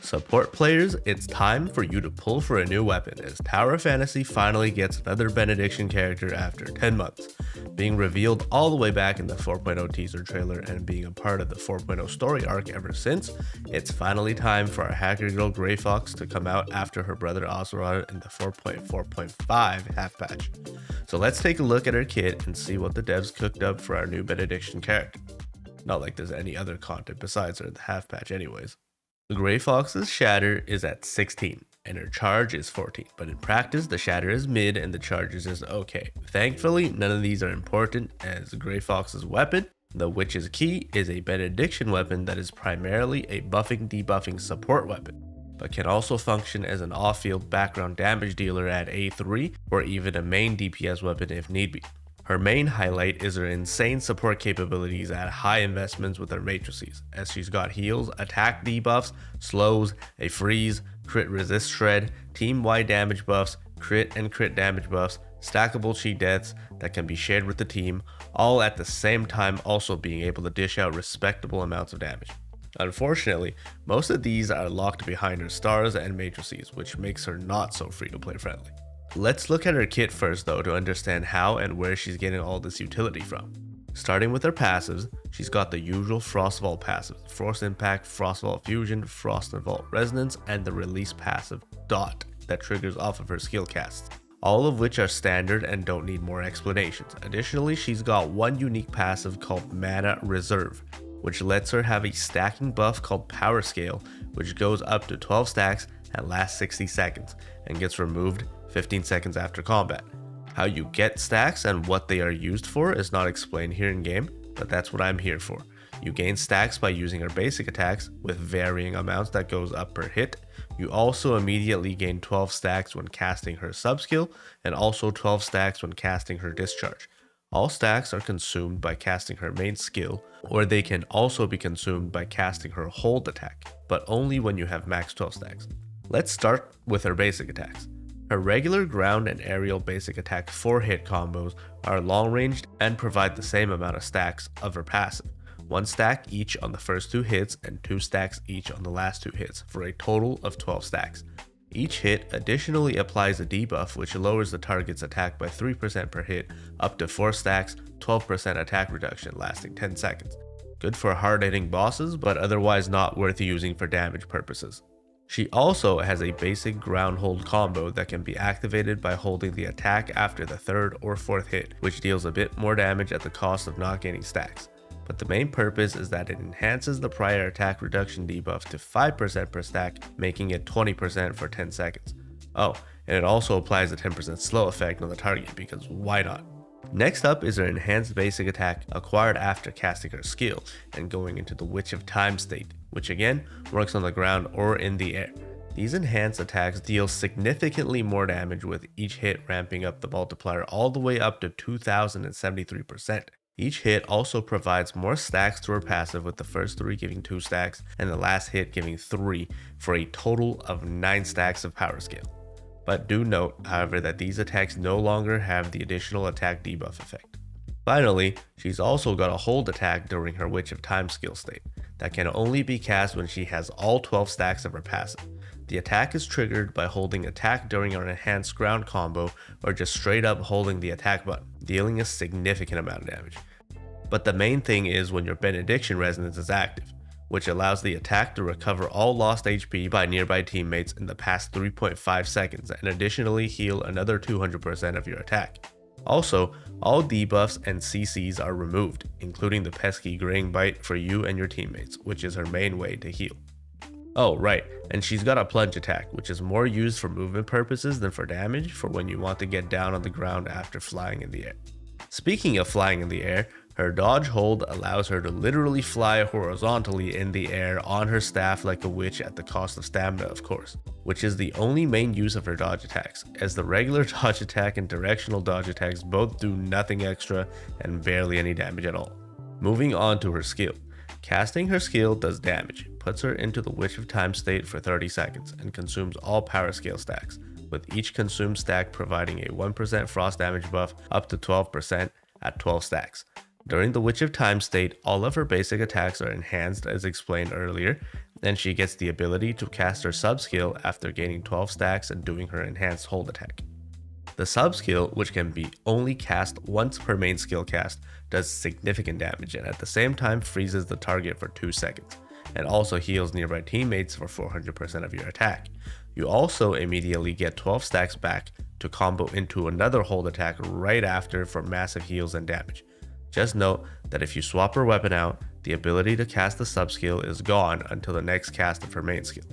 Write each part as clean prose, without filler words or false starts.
Support players, it's time for you to pull for a new weapon as Tower of Fantasy finally gets another Benediction character after 10 months. Being revealed all the way back in the 4.0 teaser trailer and being a part of the 4.0 story arc ever since, it's finally time for our hacker girl Grey Fox to come out after her brother Ocelot in the 4.4.5 half patch. So let's take a look at her kit and see what the devs cooked up for our new Benediction character. Not like there's any other content besides her in the half patch anyways. The Grey Fox's shatter is at 16 and her charge is 14, but in practice the shatter is mid and the charge is just okay. Thankfully, none of these are important as Grey Fox's weapon, the Witch's Key, is a Benediction weapon that is primarily a buffing debuffing support weapon, but can also function as an off-field background damage dealer at A3 or even a main DPS weapon if need be. Her main highlight is her insane support capabilities at high investments with her matrices, as she's got heals, attack debuffs, slows, a freeze, crit resist shred, team-wide damage buffs, crit and crit damage buffs, stackable cheat deaths that can be shared with the team, all at the same time also being able to dish out respectable amounts of damage. Unfortunately, most of these are locked behind her stars and matrices, which makes her not so free-to-play friendly. Let's look at her kit first though to understand how and where she's getting all this utility from. Starting with her passives, she's got the usual Frostvault passives, Frost Impact, Frostvault Fusion, Frost and Vault Resonance, and the release passive, Dot, that triggers off of her skill casts, all of which are standard and don't need more explanations. Additionally, she's got one unique passive called Mana Reserve, which lets her have a stacking buff called Power Scale, which goes up to 12 stacks and lasts 60 seconds, and gets removed 15 seconds after combat. How you get stacks and what they are used for is not explained here in game, but that's what I'm here for. You gain stacks by using her basic attacks with varying amounts that goes up per hit. You also immediately gain 12 stacks when casting her subskill and also 12 stacks when casting her Discharge. All stacks are consumed by casting her main skill, or they can also be consumed by casting her hold attack, but only when you have max 12 stacks. Let's start with her basic attacks. Her regular ground and aerial basic attack 4-hit combos are long-ranged and provide the same amount of stacks of her passive, 1 stack each on the first 2 hits and 2 stacks each on the last 2 hits for a total of 12 stacks. Each hit additionally applies a debuff which lowers the target's attack by 3% per hit up to 4 stacks, 12% attack reduction lasting 10 seconds. Good for hard-hitting bosses, but otherwise not worth using for damage purposes. She also has a basic ground hold combo that can be activated by holding the attack after the 3rd or 4th hit, which deals a bit more damage at the cost of not gaining stacks. But the main purpose is that it enhances the prior attack reduction debuff to 5% per stack, making it 20% for 10 seconds. Oh, and it also applies a 10% slow effect on the target because why not? Next up is her enhanced basic attack acquired after casting her skill and going into the Witch of Time state, which again works on the ground or in the air. These enhanced attacks deal significantly more damage with each hit ramping up the multiplier all the way up to 2073%. Each hit also provides more stacks to her passive, with the first 3 giving 2 stacks and the last hit giving 3 for a total of 9 stacks of power scale. But do note, however, that these attacks no longer have the additional attack debuff effect. Finally, she's also got a hold attack during her Witch of Time skill state that can only be cast when she has all 12 stacks of her passive. The attack is triggered by holding attack during her enhanced ground combo or just straight up holding the attack button, dealing a significant amount of damage. But the main thing is when your Benediction resonance is active, which allows the attack to recover all lost HP by nearby teammates in the past 3.5 seconds and additionally heal another 200% of your attack. Also, all debuffs and CCs are removed, including the pesky graying bite for you and your teammates, which is her main way to heal. Oh right, and she's got a Plunge Attack, which is more used for movement purposes than for damage, for when you want to get down on the ground after flying in the air. Speaking of flying in the air, her dodge hold allows her to literally fly horizontally in the air on her staff like a witch at the cost of stamina of course, which is the only main use of her dodge attacks, as the regular dodge attack and directional dodge attacks both do nothing extra and barely any damage at all. Moving on to her skill. Casting her skill does damage, puts her into the Witch of Time state for 30 seconds, and consumes all power scale stacks, with each consumed stack providing a 1% frost damage buff up to 12% at 12 stacks. During the Witch of Time state, all of her basic attacks are enhanced as explained earlier, Then she gets the ability to cast her sub-skill after gaining 12 stacks and doing her enhanced hold attack. The sub-skill, which can be only cast once per main skill cast, does significant damage and at the same time freezes the target for 2 seconds, and also heals nearby teammates for 400% of your attack. You also immediately get 12 stacks back to combo into another hold attack right after for massive heals and damage. Just note that if you swap her weapon out, the ability to cast the sub-skill is gone until the next cast of her main skill.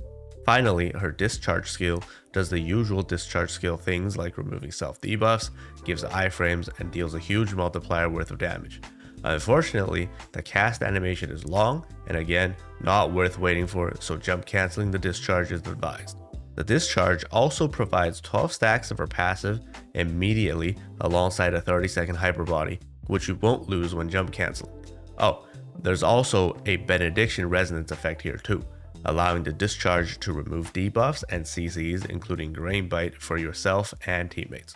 Finally, her Discharge skill does the usual Discharge skill things like removing self debuffs, gives iframes, and deals a huge multiplier worth of damage. Unfortunately, the cast animation is long and again, not worth waiting for, so jump cancelling the Discharge is advised. The Discharge also provides 12 stacks of her passive immediately alongside a 30-second hyper body, which you won't lose when jump cancelling. Oh, there's also a Benediction Resonance effect here too, allowing the Discharge to remove debuffs and CCs including Grain Bite for yourself and teammates.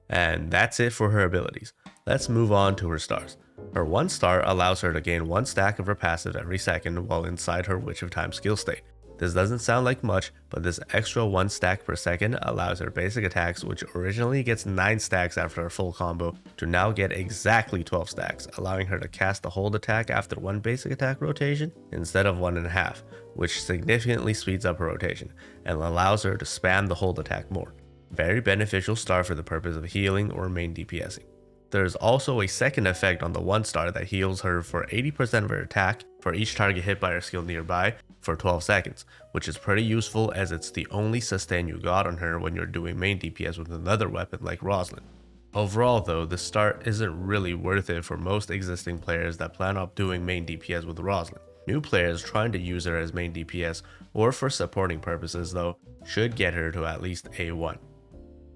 And that's it for her abilities. Let's move on to her stars. Her 1 star allows her to gain 1 stack of her passive every second while inside her Witch of Time skill state. This doesn't sound like much, but this extra 1 stack per second allows her basic attacks, which originally gets 9 stacks after her full combo, to now get exactly 12 stacks, allowing her to cast the hold attack after 1 basic attack rotation instead of 1.5, which significantly speeds up her rotation and allows her to spam the hold attack more. Very beneficial star for the purpose of healing or main DPSing. There is also a second effect on the 1 star that heals her for 80% of her attack for each target hit by her skill nearby for 12 seconds, which is pretty useful as it's the only sustain you got on her when you're doing main DPS with another weapon like Rosalind. Overall though, this star isn't really worth it for most existing players that plan on doing main DPS with Rosalind. New players trying to use her as main DPS or for supporting purposes though should get her to at least A1.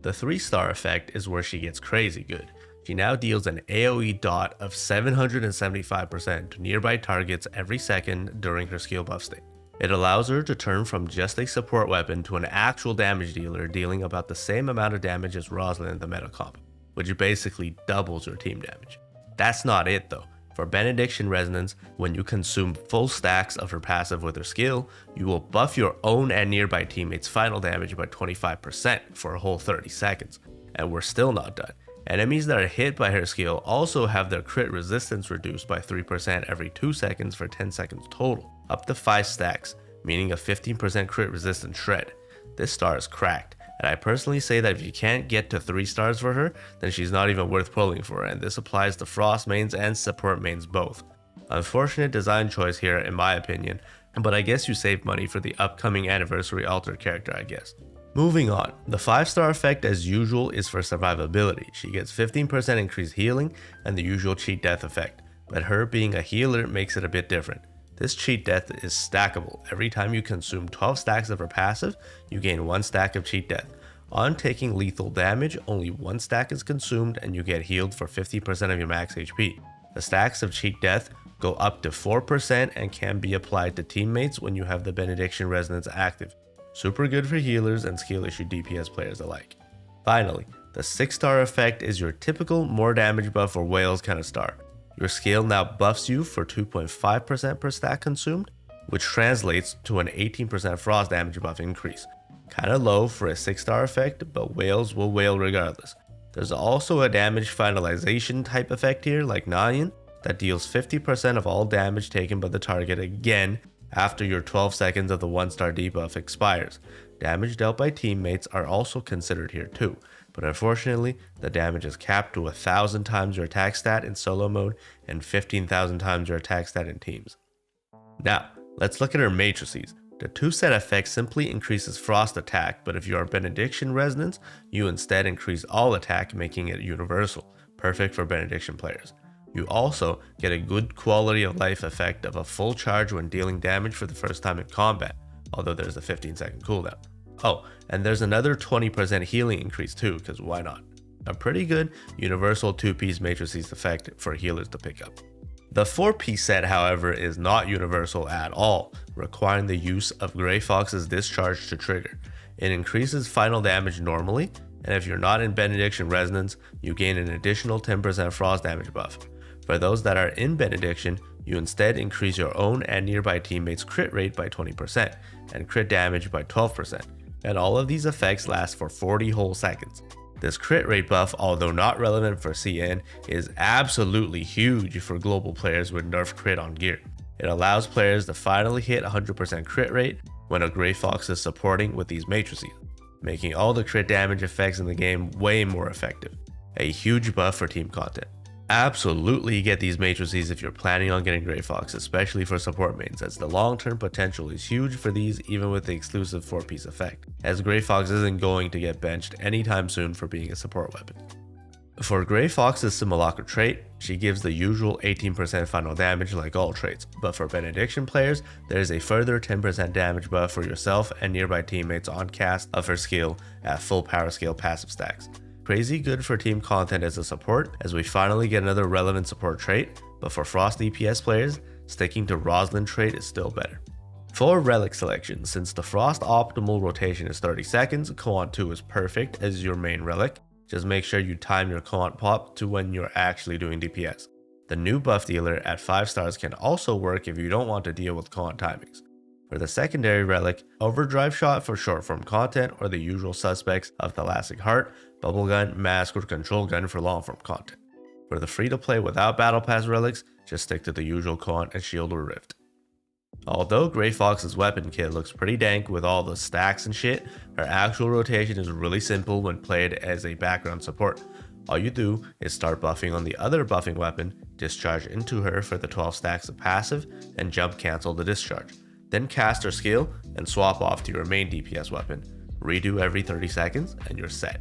The 3-star effect is where she gets crazy good. She now deals an AoE dot of 775% to nearby targets every second during her skill buff state. It allows her to turn from just a support weapon to an actual damage dealer, dealing about the same amount of damage as Rosalind in the meta comp, which basically doubles her team damage. That's not it though. For Benediction Resonance, when you consume full stacks of her passive with her skill, you will buff your own and nearby teammates' final damage by 25% for a whole 30 seconds. And we're still not done. Enemies that are hit by her skill also have their crit resistance reduced by 3% every 2 seconds for 10 seconds total, up to 5 stacks, meaning a 15% crit resistance shred. This star is cracked, and I personally say that if you can't get to 3 stars for her, then she's not even worth pulling for, and this applies to Frost mains and support mains both. Unfortunate design choice here in my opinion, but I guess you save money for the upcoming anniversary altered character I guess. Moving on, the 5-star effect as usual is for survivability. She gets 15% increased healing and the usual cheat death effect, but her being a healer makes it a bit different. This cheat death is stackable. Every time you consume 12 stacks of her passive, you gain 1 stack of cheat death. On taking lethal damage, only 1 stack is consumed and you get healed for 50% of your max HP. The stacks of cheat death go up to 4% and can be applied to teammates when you have the Benediction Resonance active. Super good for healers and skill issue DPS players alike. Finally, the 6-star effect is your typical more damage buff or whales kind of star. Your skill now buffs you for 2.5% per stack consumed, which translates to an 18% frost damage buff increase. Kinda low for a 6-star effect, but whales will wail regardless. There's also a damage finalization type effect here like Nyan that deals 50% of all damage taken by the target again after your 12 seconds of the 1-star debuff expires. Damage dealt by teammates are also considered here too, but unfortunately the damage is capped to 1,000 times your attack stat in solo mode and 15,000 times your attack stat in teams. Now, let's look at her matrices. The 2-set effect simply increases frost attack, but if you are Benediction Resonance, you instead increase all attack, making it universal, perfect for Benediction players. You also get a good quality of life effect of a full charge when dealing damage for the first time in combat, although there's a 15-second cooldown. Oh, and there's another 20% healing increase too, because why not? A pretty good universal 2-piece matrices effect for healers to pick up. The 4-piece set, however, is not universal at all, requiring the use of Grey Fox's Discharge to trigger. It increases final damage normally, and if you're not in Benediction Resonance, you gain an additional 10% frost damage buff. For those that are in Benediction, you instead increase your own and nearby teammates' crit rate by 20% and crit damage by 12%, and all of these effects last for 40 whole seconds. This crit rate buff, although not relevant for CN, is absolutely huge for global players with nerf crit on gear. It allows players to finally hit 100% crit rate when a Grey Fox is supporting with these matrices, making all the crit damage effects in the game way more effective. A huge buff for team content. Absolutely get these matrices if you're planning on getting Grey Fox, especially for support mains, as the long-term potential is huge for these even with the exclusive 4-piece effect, as Grey Fox isn't going to get benched anytime soon for being a support weapon. For Grey Fox's Simulacra trait, she gives the usual 18% final damage like all traits, but for Benediction players, there is a further 10% damage buff for yourself and nearby teammates on cast of her skill at full power scale passive stacks. Crazy good for team content as a support, as we finally get another relevant support trait, but for Frost DPS players, sticking to Rosalind trait is still better. For Relic Selection, since the Frost optimal rotation is 30 seconds, Koan 2 is perfect as your main relic. Just make sure you time your Koan pop to when you're actually doing DPS. The new buff dealer at 5 stars can also work if you don't want to deal with Koan timings. For the secondary relic, Overdrive Shot for short form content, or the usual suspects of Thalassac Heart, Bubble Gun, Mask, or Control Gun for long form content. For the free to play without Battle Pass relics, just stick to the usual Koan and Shield or Rift. Although Grey Fox's weapon kit looks pretty dank with all the stacks and shit, her actual rotation is really simple when played as a background support. All you do is start buffing on the other buffing weapon, discharge into her for the 12 stacks of passive, and jump cancel the discharge. Then cast her skill and swap off to your main DPS weapon. Redo every 30 seconds and you're set.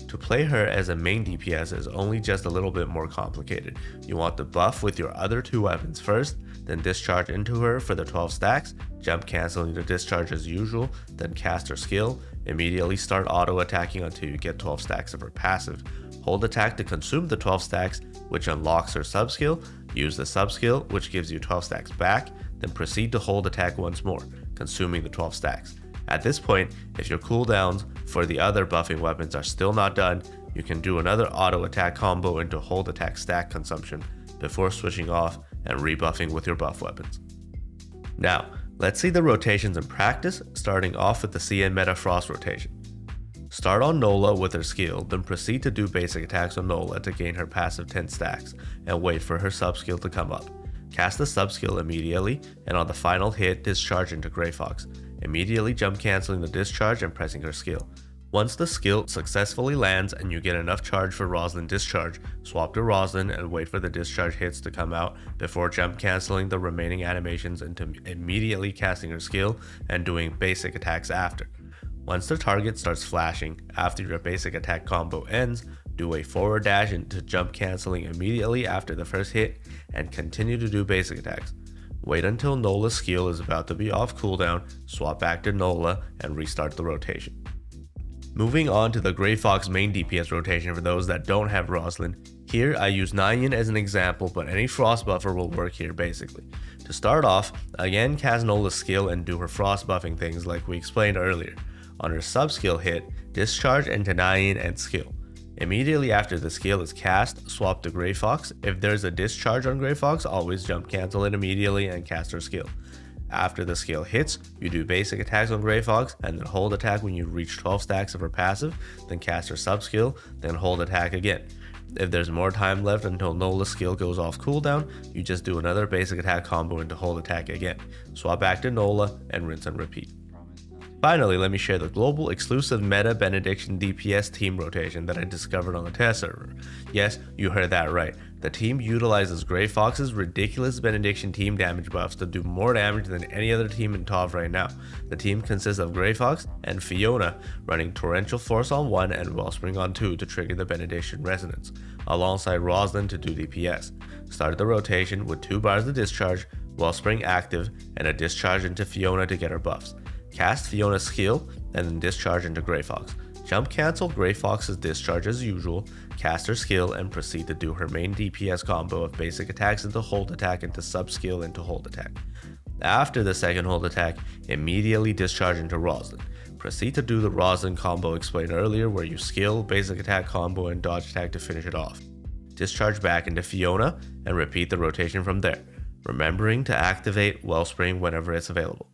To play her as a main DPS is only just a little bit more complicated. You want to buff with your other 2 weapons first, then discharge into her for the 12 stacks, jump canceling the discharge as usual, then cast her skill, immediately start auto attacking until you get 12 stacks of her passive. Hold attack to consume the 12 stacks, which unlocks her sub skill, use the sub skill, which gives you 12 stacks back, then proceed to hold attack once more, consuming the 12 stacks. At this point, if your cooldowns for the other buffing weapons are still not done, you can do another auto attack combo into hold attack stack consumption before switching off and rebuffing with your buff weapons. Now, let's see the rotations in practice, starting off with the CN Meta Frost rotation. Start on Nola with her skill, then proceed to do basic attacks on Nola to gain her passive 10 stacks, and wait for her sub skill to come up. Cast the sub skill immediately, and on the final hit, discharge into Grey Fox, immediately jump canceling the discharge and pressing her skill. Once the skill successfully lands and you get enough charge for Rosalind discharge, swap to Rosalind and wait for the discharge hits to come out before jump canceling the remaining animations into immediately casting her skill and doing basic attacks after. Once the target starts flashing after your basic attack combo ends, do a forward dash into jump canceling immediately after the first hit and continue to do basic attacks. Wait until Nola's skill is about to be off cooldown, swap back to Nola and restart the rotation. Moving on to the Grey Fox main DPS rotation for those that don't have Rosalind. Here I use Nyan as an example, but any Frost buffer will work here basically. To start off, again cast Nola's skill and do her Frost buffing things like we explained earlier. On her sub skill hit, discharge into Nyan and skill. Immediately after the skill is cast, swap to Grey Fox. If there's a discharge on Grey Fox, always jump cancel it immediately and cast her skill. After the skill hits, you do basic attacks on Grey Fox and then hold attack when you reach 12 stacks of her passive, then cast her sub skill, then hold attack again. If there's more time left until Nola's skill goes off cooldown, you just do another basic attack combo into hold attack again. Swap back to Nola and rinse and repeat. Finally, let me share the global exclusive meta Benediction DPS team rotation that I discovered on the test server. Yes, you heard that right. The team utilizes Grey Fox's ridiculous Benediction team damage buffs to do more damage than any other team in ToV right now. The team consists of Grey Fox and Fiona running Torrential Force on 1 and Wellspring on 2 to trigger the Benediction Resonance, alongside Rosalind to do DPS. Start the rotation with 2 bars of discharge, Wellspring active, and a discharge into Fiona to get her buffs. Cast Fiona's skill and then discharge into Grey Fox. Jump cancel Grey Fox's discharge as usual, cast her skill and proceed to do her main DPS combo of basic attacks into hold attack into sub skill into hold attack. After the second hold attack, immediately discharge into Rosalind. Proceed to do the Rosalind combo explained earlier where you skill, basic attack combo and dodge attack to finish it off. Discharge back into Fiona and repeat the rotation from there. remembering to activate Wellspring whenever it's available.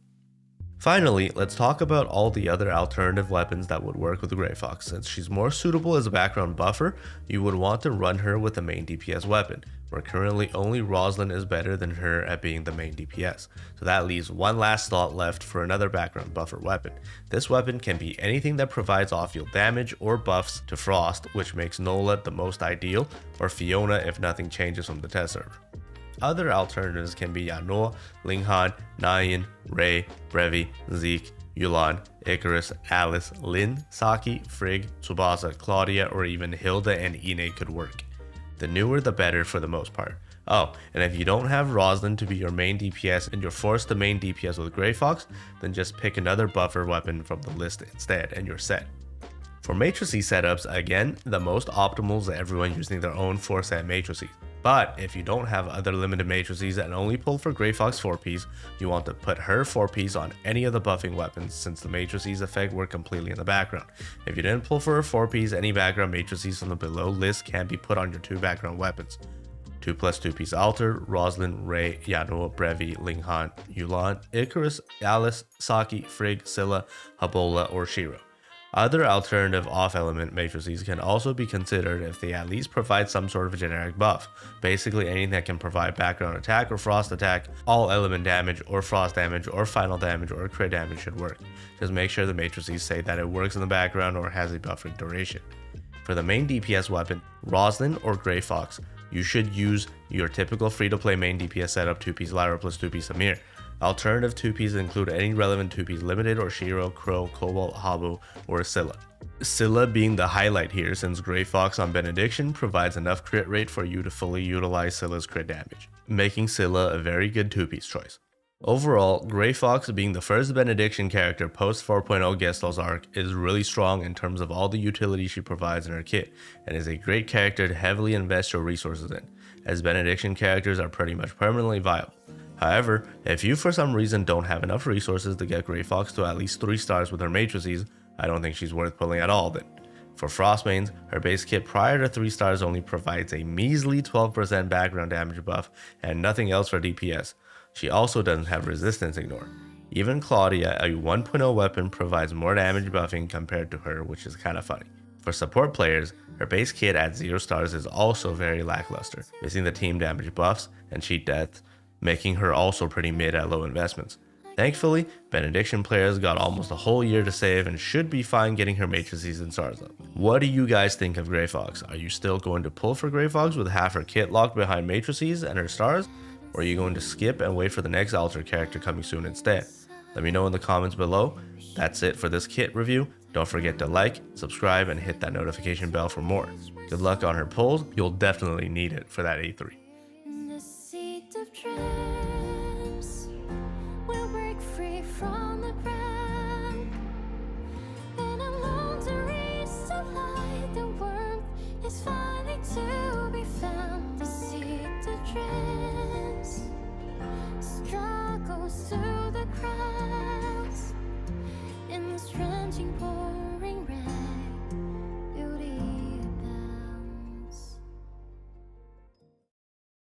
Finally, let's talk about all the other alternative weapons that would work with the Grey Fox. Since she's more suitable as a background buffer, you would want to run her with the main DPS weapon, where currently only Roslyn is better than her at being the main DPS. So that leaves one last slot left for another background buffer weapon. This weapon can be anything that provides off-field damage or buffs to Frost, which makes Nola the most ideal, or Fiona if nothing changes from the test server. Other alternatives can be Yanoa, Linghan, Nayan, Ray, Brevi, Zeke, Yulan, Icarus, Alice, Lin, Saki, Frigg, Tsubasa, Claudia, or even Hilda and Ine could work. The newer the better for the most part. Oh, and if you don't have Roslyn to be your main DPS and you're forced to main DPS with Grey Fox, then just pick another buffer weapon from the list instead and you're set. For matrices setups, again, the most optimal is everyone using their own 4-set matrices. But if you don't have other limited matrices and only pull for Grey Fox 4Ps, you want to put her 4Ps on any of the buffing weapons since the matrices effect work completely in the background. If you didn't pull for her 4Ps, any background matrices from the below list can be put on your 2 background weapons. 2+2-piece Alter, Roslyn, Ray, Yanoa, Brevi, Linghan, Yulan, Icarus, Alice, Saki, Frigg, Scylla, Habola, or Shiro. Other alternative off-element matrices can also be considered if they at least provide some sort of a generic buff. Basically anything that can provide background attack or frost attack, all element damage or frost damage or final damage or crit damage should work. Just make sure the matrices say that it works in the background or has a buffering duration. For the main DPS weapon, Roslyn or Grey Fox, you should use your typical free-to-play main DPS setup 2-piece Lyra plus 2-piece Amir. Alternative 2Ps include any relevant 2Ps limited or Shiro, Crow, Cobalt, Habu, or Scylla. Scylla being the highlight here since Grey Fox on Benediction provides enough crit rate for you to fully utilize Scylla's crit damage, making Scylla a very good 2-piece choice. Overall, Grey Fox being the first Benediction character post 4.0 Gestal's arc is really strong in terms of all the utility she provides in her kit, and is a great character to heavily invest your resources in, as Benediction characters are pretty much permanently viable. However, if you for some reason don't have enough resources to get Grey Fox to at least 3 stars with her matrices, I don't think she's worth pulling at all then. For Frost mains, her base kit prior to 3 stars only provides a measly 12% background damage buff and nothing else for DPS. She also doesn't have resistance ignore. Even Claudia, a 1.0 weapon, provides more damage buffing compared to her, which is kinda funny. For support players, her base kit at 0 stars is also very lackluster, missing the team damage buffs and cheat death, making her also pretty mid at low investments. Thankfully, Benediction players got almost a whole year to save and should be fine getting her matrices and stars up. What do you guys think of Grey Fox? Are you still going to pull for Grey Fox with half her kit locked behind matrices and her stars? Or are you going to skip and wait for the next alter character coming soon instead? Let me know in the comments below. That's it for this kit review. Don't forget to like, subscribe, and hit that notification bell for more. Good luck on her pulls, you'll definitely need it for that A3.